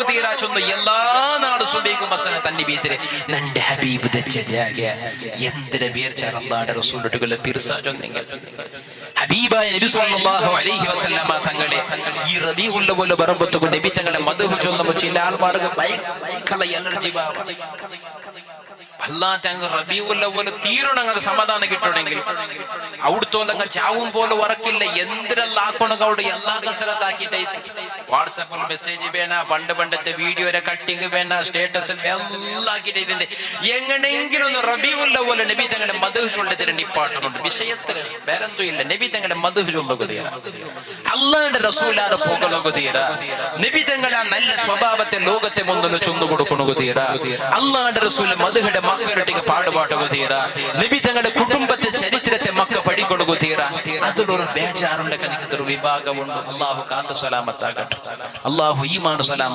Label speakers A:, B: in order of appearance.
A: ತೀರಾ ಚೊಂದು ಎಲ್ಲಾ ನಾಡು ಸುಬೇಗು ಮಸನ ತನ್ನಿ ಬೀತಿರೆ ನಂಡೆ ಹಬೀಬ್ ದಚ್ಚ ಜಾಗೆ ಎಂದಿನ ಬೇರ್ಚಾರ ಅಲ್ಲಾಹ್ റസൂലുകളുടെ പിർസ ചൊന്നെങ്കിൽ ഹബീബായ നബി സല്ലല്ലാഹു അലൈഹി വസല്ലമ തങ്ങളെ ഈ റബീഉൽ അവ്വൽ ബറബത്തുകൊണ്ട് നബി തങ്ങളെ മദ്ഹ് ചൊല്ലുമ്പോൾ ചില ആൾമാർക്ക് ഭയങ്കര എനർജി അല്ലാത്തങ്ങ റബീഉൽ അവ്വൽ തീരണങ്ങ സമാധാനം കിട്ടണമെങ്കിൽ ഔടുത്തോലങ്ങ ചാവും പോലെ ഉറക്കില്ല എന്തിനെല്ലാം ആക്കണക അവിടെ എല്ലാ കസരത്താക്കിയിട്ടായിട്ട് വാട്സാപ്പിൽ മെസ്സേജ് വേണ പണ്ടത്തെ വീഡിയോയുടെ കട്ടിങ് വേണ സ്റ്റേറ്റസിൽ എല്ലാം ആക്കിയിട്ട് എങ്ങനെയെങ്കിലും ഒന്ന് റബീഉൽ അവ്വൽ നബി തങ്ങളുടെ മദ്ഹ് ചൊല്ലതിന് നിപ്പാട്ടുന്നുണ്ട് വിഷയത്തിൽ വേറെന്തോ ഇല്ല നബി തങ്ങളുടെ മദ്ഹ് ചൊല്ലുകയാണ് അല്ലാഹുവിന്റെ റസൂലാരെ പോകലുകയാണ് നബി തങ്ങളുടെ നല്ല സ്വഭാവത്തെ ലോകത്തെ മുന്നിൽ ചൊന്നു കൊടുക്കണുകയാണ് അല്ലാഹുവിന്റെ റസൂൽ മദ്ഹിന്റെ മക്കളൊട്ടിಗೆ പാടുപാട്ടുകയാണ് നബി തങ്ങളുടെ കുടുംബത്തെ ചരിത്രത്തെ മക്ക പഠിക്കൊടുകയാണ് അതിലൊരു ബേജാറുണ്ട് കനിക്കത്തൊരു വിഭാഗമുണ്ട് അല്ലാഹു കാത്തു സലാമത്താകട്ടെ അല്ലാഹു ഈമാൻ സലാമത്ത്